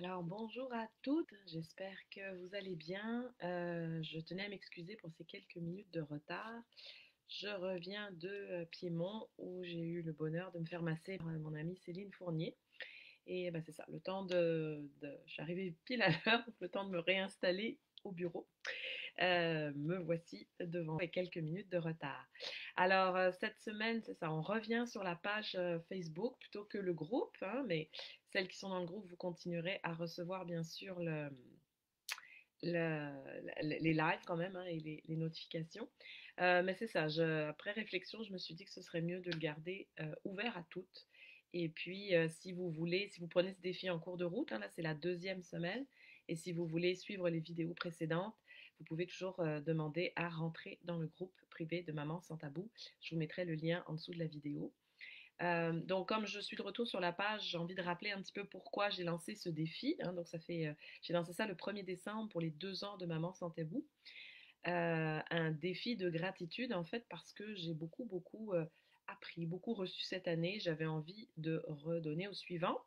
Alors bonjour à toutes, j'espère que vous allez bien. Je tenais à m'excuser pour ces quelques minutes de retard. Je reviens de Piémont où j'ai eu le bonheur de me faire masser par mon amie Céline Fournier. Et bah, c'est ça, je suis arrivée pile à l'heure, le temps de me réinstaller au bureau. Me voici devant avec quelques minutes de retard. Alors, cette semaine, c'est ça, on revient sur la page Facebook plutôt que le groupe, hein, mais celles qui sont dans le groupe, vous continuerez à recevoir bien sûr les lives quand même hein, et les notifications. Mais c'est ça, après réflexion, je me suis dit que ce serait mieux de le garder ouvert à toutes. Et puis, si vous voulez, si vous prenez ce défi en cours de route, hein, là c'est la deuxième semaine, et si vous voulez suivre les vidéos précédentes, vous pouvez toujours demander à rentrer dans le groupe privé de Maman sans tabou. Je vous mettrai le lien en dessous de la vidéo. Donc, comme je suis de retour sur la page, j'ai envie de rappeler un petit peu pourquoi j'ai lancé ce défi, hein. Donc, j'ai lancé ça le 1er décembre pour les 2 ans de Maman sans tabou. Un défi de gratitude, en fait, parce que j'ai beaucoup appris, beaucoup reçu cette année. J'avais envie de redonner au suivant.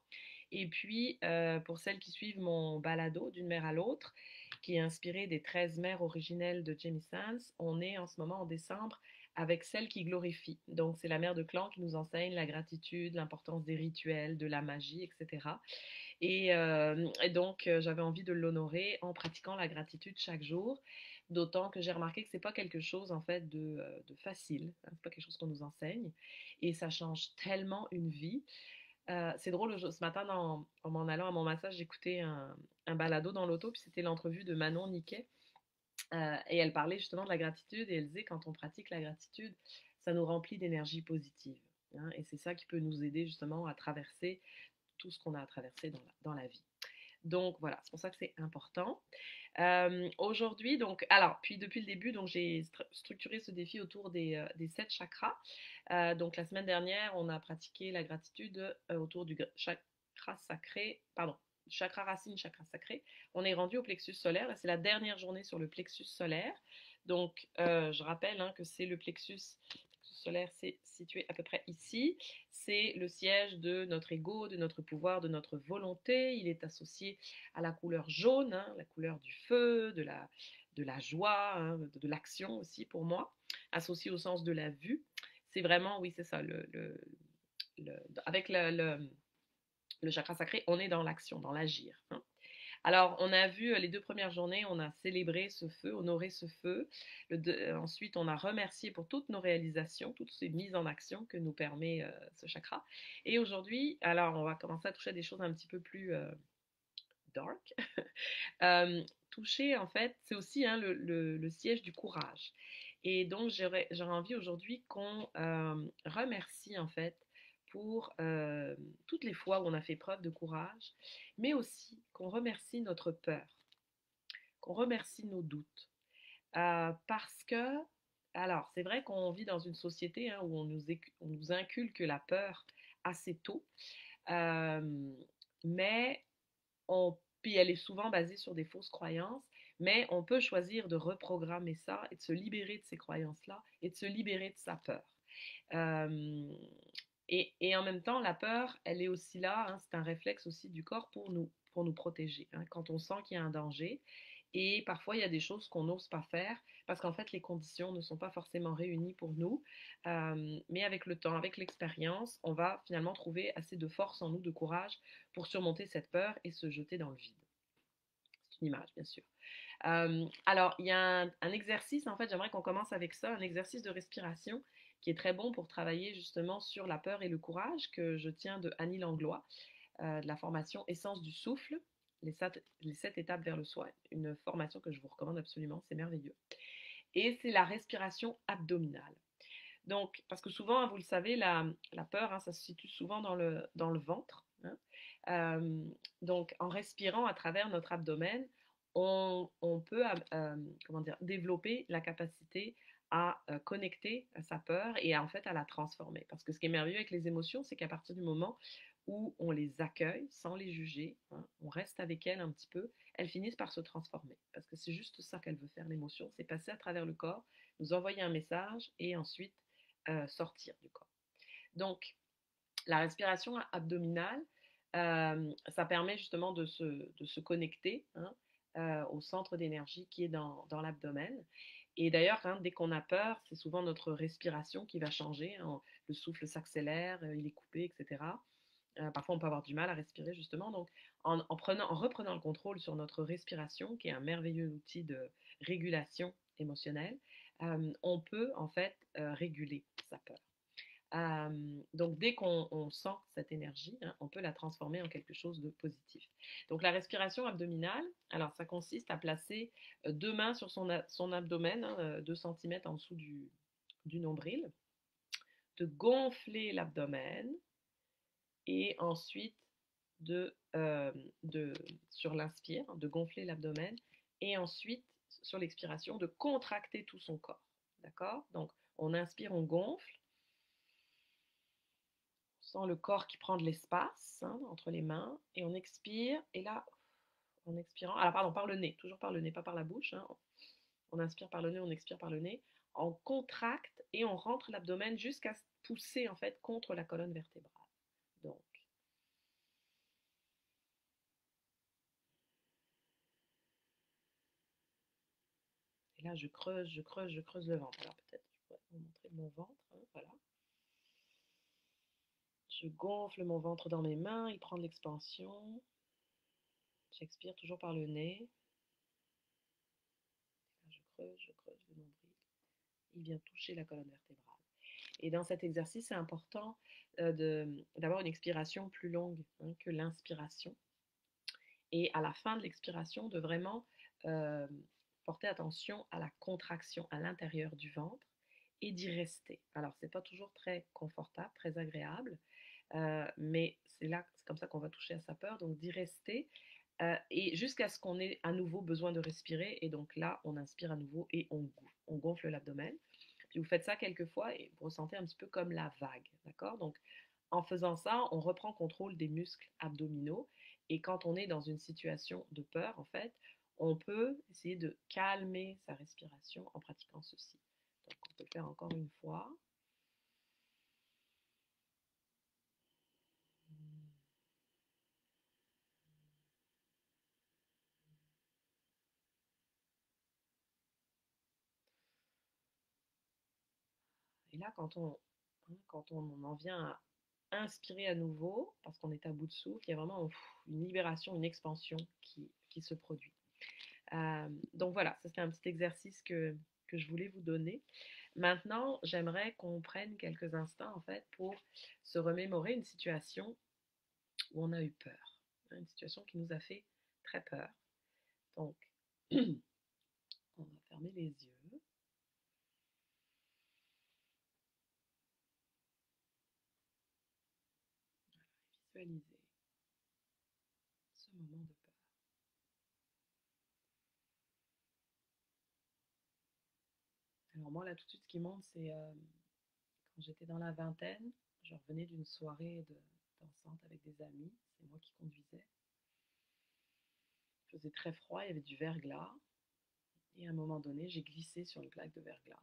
Et puis, pour celles qui suivent mon balado d'une mère à l'autre, qui est inspiré des 13 mères originelles de Jamie Sands, on est en ce moment en décembre avec celle qui glorifie. Donc, c'est la mère de clan qui nous enseigne la gratitude, l'importance des rituels, de la magie, etc. Et donc, j'avais envie de l'honorer en pratiquant la gratitude chaque jour. D'autant que j'ai remarqué que c'est pas quelque chose en fait de facile, hein, c'est pas quelque chose qu'on nous enseigne, et ça change tellement une vie. C'est drôle, ce matin, en m'en allant à mon massage, j'écoutais un balado dans l'auto, puis c'était l'entrevue de Manon Niquet. Et elle parlait justement de la gratitude, et elle disait quand on pratique la gratitude, ça nous remplit d'énergie positive, hein, et c'est ça qui peut nous aider justement à traverser tout ce qu'on a à traverser dans la vie. Donc voilà, c'est pour ça que c'est important. Aujourd'hui, donc, alors, puis depuis le début, donc j'ai structuré ce défi autour des 7 chakras. Donc la semaine dernière, on a pratiqué la gratitude autour du chakra sacré, pardon, chakra racine, chakra sacré. On est rendu au plexus solaire et c'est la dernière journée sur le plexus solaire. Donc, je rappelle hein, que c'est le plexus solaire, c'est situé à peu près ici. C'est le siège de notre ego, de notre pouvoir, de notre volonté. Il est associé à la couleur jaune, hein, la couleur du feu, de la joie, hein, de l'action aussi pour moi, associé au sens de la vue. C'est vraiment, oui, c'est ça, avec le chakra sacré, on est dans l'action, dans l'agir, hein. Alors, on a vu les 2 premières journées, on a célébré ce feu, honoré ce feu. Ensuite, on a remercié pour toutes nos réalisations, toutes ces mises en action que nous permet ce chakra. Et aujourd'hui, alors, on va commencer à toucher à des choses un petit peu plus dark. Toucher, en fait, c'est aussi hein, le siège du courage. Et donc, j'aurais envie aujourd'hui qu'on remercie, en fait, pour toutes les fois où on a fait preuve de courage, mais aussi qu'on remercie notre peur, qu'on remercie nos doutes. Parce que, alors, c'est vrai qu'on vit dans une société hein, où on nous inculque la peur assez tôt, euh, mais puis elle est souvent basée sur des fausses croyances, mais on peut choisir de reprogrammer ça et de se libérer de ces croyances-là et de se libérer de sa peur. Euh, et en même temps, la peur, elle est aussi là, hein, c'est un réflexe aussi du corps pour nous protéger, hein, quand on sent qu'il y a un danger. Et parfois, il y a des choses qu'on n'ose pas faire parce qu'en fait, les conditions ne sont pas forcément réunies pour nous. Mais avec le temps, avec l'expérience, on va finalement trouver assez de force en nous, de courage pour surmonter cette peur et se jeter dans le vide. C'est une image, bien sûr. Alors, il y a un exercice, en fait, j'aimerais qu'on commence avec ça, un exercice de respiration qui est très bon pour travailler justement sur la peur et le courage que je tiens de Annie Langlois, de la formation Essence du souffle, les 7 étapes vers le soi, une formation que je vous recommande absolument, c'est merveilleux. Et c'est la respiration abdominale. Donc, parce que souvent, hein, vous le savez, la peur, hein, ça se situe souvent dans le ventre, hein. Euh, donc, en respirant à travers notre abdomen, on peut comment dire, développer la capacité à connecter à sa peur et en fait à la transformer. Parce que ce qui est merveilleux avec les émotions, c'est qu'à partir du moment où on les accueille sans les juger, hein, on reste avec elles un petit peu, elles finissent par se transformer. Parce que c'est juste ça qu'elle veut faire, l'émotion, c'est passer à travers le corps, nous envoyer un message et ensuite sortir du corps. Donc, la respiration abdominale, Ça permet justement de se connecter, hein, au centre d'énergie qui est dans l'abdomen. Et d'ailleurs, hein, dès qu'on a peur, c'est souvent notre respiration qui va changer, hein. Le souffle s'accélère, il est coupé, etc. Parfois, on peut avoir du mal à respirer, justement. Donc, en reprenant le contrôle sur notre respiration, qui est un merveilleux outil de régulation émotionnelle, on peut en fait réguler sa peur. Donc, dès qu'on sent cette énergie, hein, on peut la transformer en quelque chose de positif. Donc, la respiration abdominale, alors ça consiste à placer deux mains sur son abdomen, hein, 2 cm en dessous du nombril, de gonfler l'abdomen et ensuite de, euh, de sur l'inspire, de gonfler l'abdomen et ensuite, sur l'expiration, de contracter tout son corps. D'accord? Donc, on inspire, on gonfle. On sent le corps qui prend de l'espace, hein, entre les mains et on expire. Et là, en expirant, alors pardon, par le nez, toujours par le nez, pas par la bouche, hein. On inspire par le nez, on expire par le nez. On contracte et on rentre l'abdomen jusqu'à se pousser en fait contre la colonne vertébrale. Donc, et là, je creuse, je creuse, je creuse le ventre. Alors peut-être je pourrais vous montrer mon ventre, hein, voilà. Je gonfle mon ventre dans mes mains, il prend de l'expansion. J'expire toujours par le nez. Là, je creuse le nombril. Il vient toucher la colonne vertébrale. Et dans cet exercice, c'est important d'avoir une expiration plus longue, hein, que l'inspiration. Et à la fin de l'expiration, de vraiment euh, porter attention à la contraction à l'intérieur du ventre et d'y rester. Alors, c'est pas toujours très confortable, très agréable, mais c'est comme ça qu'on va toucher à sa peur. Donc, d'y rester et jusqu'à ce qu'on ait à nouveau besoin de respirer. Et donc là, on inspire à nouveau et on gonfle l'abdomen. Puis vous faites ça quelques fois et vous ressentez un petit peu comme la vague, d'accord? Donc, en faisant ça, on reprend contrôle des muscles abdominaux. Et quand on est dans une situation de peur, en fait, on peut essayer de calmer sa respiration en pratiquant ceci. Donc, on peut le faire encore une fois. Et là, quand on en vient à inspirer à nouveau, parce qu'on est à bout de souffle, il y a vraiment une libération, une expansion qui se produit. Donc voilà, ça c'était un petit exercice que je voulais vous donner. Maintenant, j'aimerais qu'on prenne quelques instants en fait pour se remémorer une situation où on a eu peur, hein, une situation qui nous a fait très peur. Donc, on va fermer les yeux, visualiser ce moment de peur. Alors moi là tout de suite ce qui monte c'est quand j'étais dans la vingtaine, je revenais d'une soirée dansante avec des amis, c'est moi qui conduisais. Il faisait très froid, il y avait du verglas, et à un moment donné, j'ai glissé sur une plaque de verglas.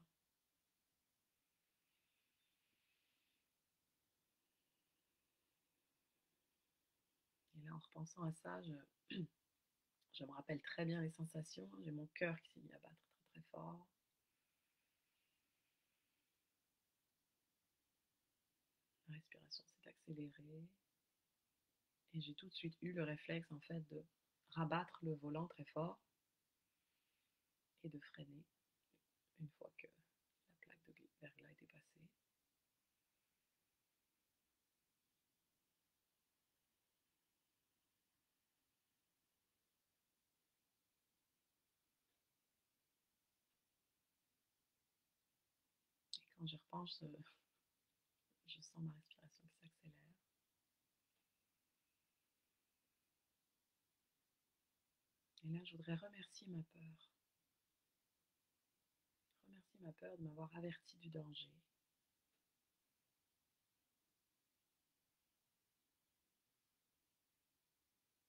Et là, en repensant à ça, je me rappelle très bien les sensations. J'ai mon cœur qui s'est mis à battre très très fort. La respiration s'est accélérée. Et j'ai tout de suite eu le réflexe en fait de rabattre le volant très fort et de freiner une fois que la plaque de verglas était passée. Et quand j'y repense, je sens ma respiration qui s'accélère. Et là, je voudrais remercier ma peur. Remercier ma peur de m'avoir averti du danger.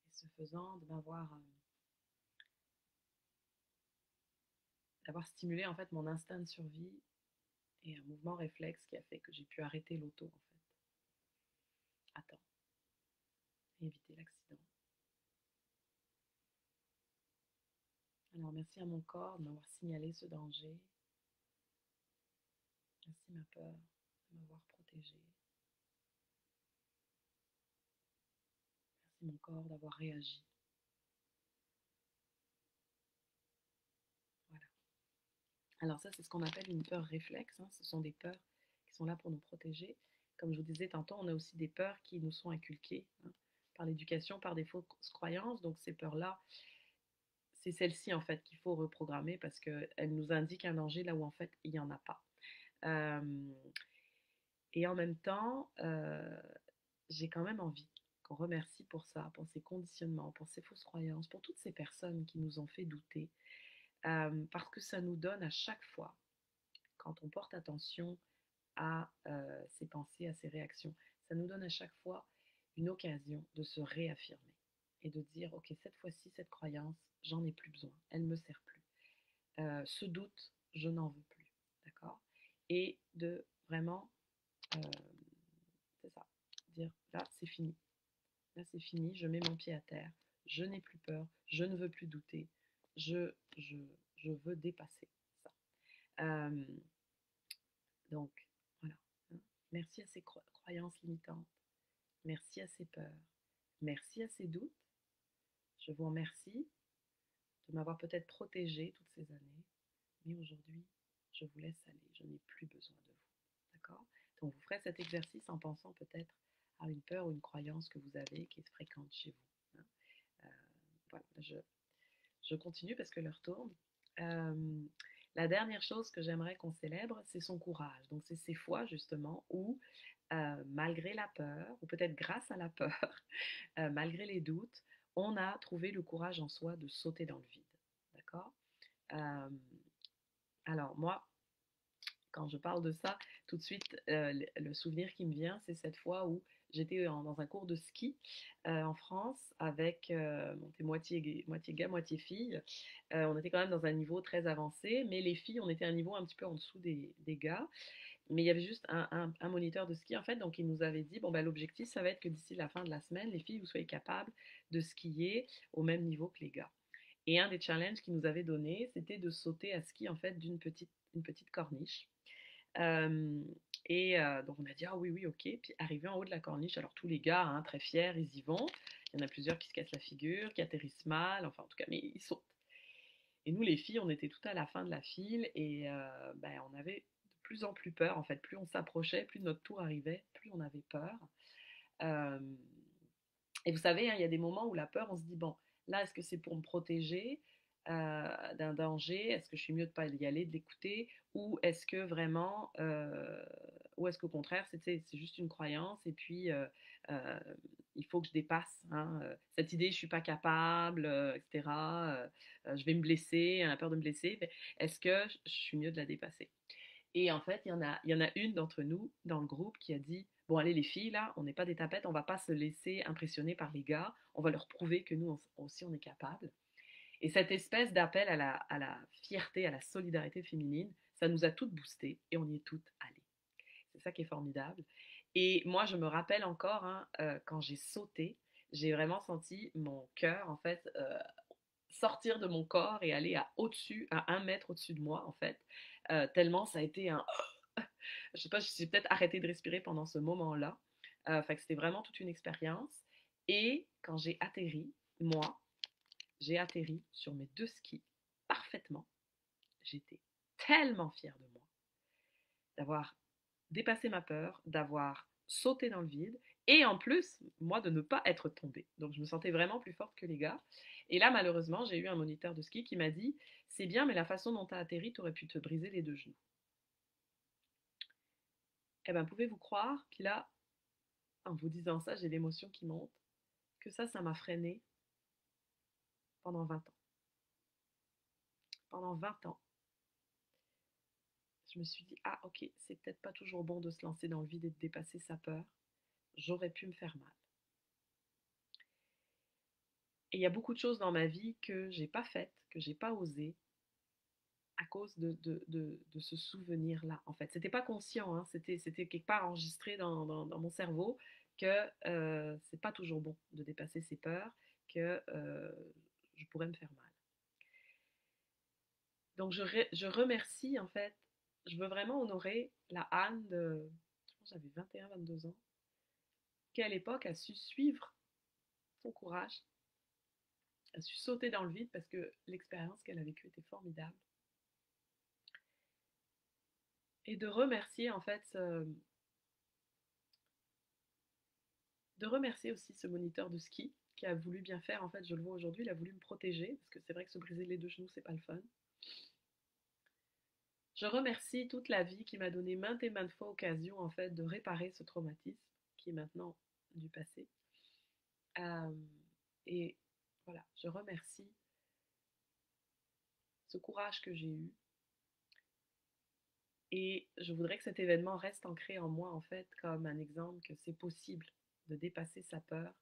Et ce faisant, d'avoir stimulé en fait mon instinct de survie et un mouvement réflexe qui a fait que j'ai pu arrêter l'auto en fait. À temps. Et éviter Merci à mon corps de m'avoir signalé ce danger. Merci ma peur de m'avoir protégée. Merci mon corps d'avoir réagi. Voilà. Alors ça, c'est ce qu'on appelle une peur réflexe, hein. Ce sont des peurs qui sont là pour nous protéger. Comme je vous disais tantôt, on a aussi des peurs qui nous sont inculquées, hein, par l'éducation, par des fausses croyances. Donc ces peurs-là, c'est celles-ci en fait qu'il faut reprogrammer parce qu'elles nous indiquent un danger là où en fait il n'y en a pas. Euh, et en même temps, j'ai quand même envie qu'on remercie pour ça, pour ces conditionnements, pour ces fausses croyances, pour toutes ces personnes qui nous ont fait douter, parce que ça nous donne à chaque fois, quand on porte attention à ses pensées, à ses réactions, ça nous donne à chaque fois une occasion de se réaffirmer et de dire, ok, cette fois-ci, cette croyance, j'en ai plus besoin, elle ne me sert plus. Ce doute, je n'en veux plus, d'accord? Et de vraiment, euh, c'est ça, dire, là, c'est fini. Là, c'est fini, je mets mon pied à terre, je n'ai plus peur, je ne veux plus douter, je, je, je veux dépasser ça. Euh, donc, voilà. Hein. Merci à ces croyances limitantes, merci à ces peurs, merci à ces doutes. Je vous remercie de m'avoir peut-être protégé toutes ces années, mais aujourd'hui, je vous laisse aller, je n'ai plus besoin de vous. D'accord? Donc, vous ferez cet exercice en pensant peut-être à une peur ou une croyance que vous avez qui est fréquente chez vous. Hein. Euh, voilà, je continue parce que l'heure tourne. Euh, la dernière chose que j'aimerais qu'on célèbre, c'est son courage. Donc, c'est ces fois justement où, malgré la peur, ou peut-être grâce à la peur, malgré les doutes, on a trouvé le courage en soi de sauter dans le vide. D'accord? Euh, alors, moi, quand je parle de ça, tout de suite, le souvenir qui me vient, c'est cette fois où j'étais dans un cours de ski en France avec, on était moitié gars, moitié fille. On était quand même dans un niveau très avancé, mais les filles, on était à un niveau un petit peu en dessous des gars. Mais il y avait juste un moniteur de ski en fait, donc il nous avait dit, bon ben l'objectif, ça va être que d'ici la fin de la semaine, les filles, vous soyez capables de skier au même niveau que les gars. Et un des challenges qu'il nous avait donné, c'était de sauter à ski en fait une petite corniche. Euh, donc on a dit, ah oui, oui, ok. Puis arrivé en haut de la corniche, alors tous les gars, hein, très fiers, ils y vont. Il y en a plusieurs qui se cassent la figure, qui atterrissent mal, enfin en tout cas, mais ils sautent. Et nous, les filles, on était tout à la fin de la file et ben, on avait de plus en plus peur. En fait, plus on s'approchait, plus notre tour arrivait, plus on avait peur. Euh, et vous savez, hein, il y a des moments où la peur, on se dit, bon, là, est-ce que c'est pour me protéger d'un danger? Est-ce que je suis mieux de ne pas y aller, de l'écouter? Ou est-ce que vraiment, ou est-ce qu'au contraire, c'est juste une croyance et puis euh, il faut que je dépasse, hein, cette idée, je ne suis pas capable, etc. Je vais me blesser, on a peur de me blesser. Est-ce que je suis mieux de la dépasser? Et en fait, il y en a une d'entre nous dans le groupe qui a dit, bon allez les filles, là, on n'est pas des tapettes, on va pas se laisser impressionner par les gars, on va leur prouver que nous aussi on est capable. Et cette espèce d'appel à la fierté, à la solidarité féminine, ça nous a toutes boostées et on y est toutes allées. C'est ça qui est formidable. Et moi, je me rappelle encore, hein, quand j'ai sauté, j'ai vraiment senti mon cœur, en fait, sortir de mon corps et aller au-dessus, à 1 mètre au-dessus de moi, en fait. Tellement ça a été un... Je sais pas, je suis peut-être arrêtée de respirer pendant ce moment-là. Fait que c'était vraiment toute une expérience. Et quand j'ai atterri, moi, j'ai atterri sur mes 2 skis parfaitement. J'étais tellement fière de moi d'avoir dépassé ma peur, d'avoir sauté dans le vide et en plus, moi, de ne pas être tombée. Donc je me sentais vraiment plus forte que les gars. Et là, malheureusement, j'ai eu un moniteur de ski qui m'a dit, c'est bien, mais la façon dont tu as atterri, tu aurais pu te briser les 2 genoux. Eh bien, pouvez-vous croire qu'il a, en vous disant ça, j'ai l'émotion qui monte, que ça m'a freinée pendant 20 ans. Pendant 20 ans, je me suis dit, ah ok, c'est peut-être pas toujours bon de se lancer dans le vide et de dépasser sa peur. J'aurais pu me faire mal. Et il y a beaucoup de choses dans ma vie que j'ai pas faites, que j'ai pas osé, à cause de ce souvenir-là. En fait, c'était pas conscient, hein, c'était quelque part enregistré dans mon cerveau que c'est pas toujours bon de dépasser ses peurs, que je pourrais me faire mal. Donc je remercie en fait, je veux vraiment honorer la Anne de, je pense que j'avais 21, 22 ans, qui à l'époque a su suivre son courage, a su sauter dans le vide parce que l'expérience qu'elle a vécue était formidable. Et de remercier en fait, de remercier aussi ce moniteur de ski qui a voulu bien faire. En fait, je le vois aujourd'hui, il a voulu me protéger parce que c'est vrai que se briser les deux genoux, c'est pas le fun. Je remercie toute la vie qui m'a donné maintes et maintes fois occasion en fait de réparer ce traumatisme qui est maintenant du passé. Euh, et voilà, je remercie ce courage que j'ai eu et je voudrais que cet événement reste ancré en moi en fait comme un exemple que c'est possible de dépasser sa peur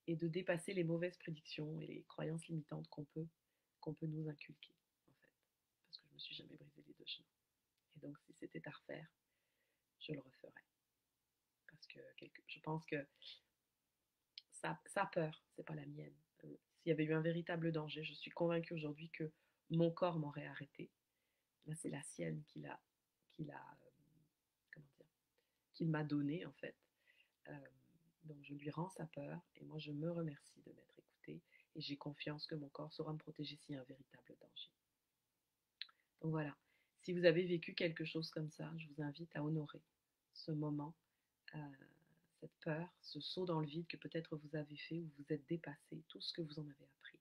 et de dépasser les mauvaises prédictions et les croyances limitantes qu'on peut nous inculquer en fait, parce que je me suis jamais brisé les deux genoux. Et donc si c'était à refaire, je le referais parce que je pense que sa peur, c'est pas la mienne. S'il y avait eu un véritable danger, je suis convaincue aujourd'hui que mon corps m'aurait arrêté. Là, c'est la sienne qu'il a, comment dire, qu'il m'a donné en fait. Euh, donc je lui rends sa peur et moi je me remercie de m'être écoutée et j'ai confiance que mon corps saura me protéger s'il y a un véritable danger. Donc voilà, si vous avez vécu quelque chose comme ça, je vous invite à honorer ce moment, euh, cette peur, ce saut dans le vide que peut-être vous avez fait ou vous êtes dépassé, tout ce que vous en avez appris.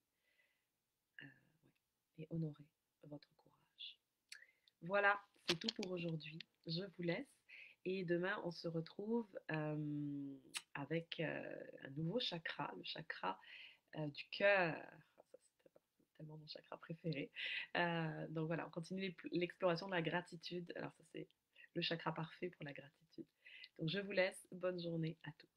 Ouais, et honorer votre courage. Voilà, c'est tout pour aujourd'hui. Je vous laisse et demain on se retrouve avec un nouveau chakra, le chakra du cœur. Ça, c'est tellement mon chakra préféré. Donc voilà, on continue l'exploration de la gratitude. Alors ça c'est le chakra parfait pour la gratitude. Donc je vous laisse, bonne journée à tous.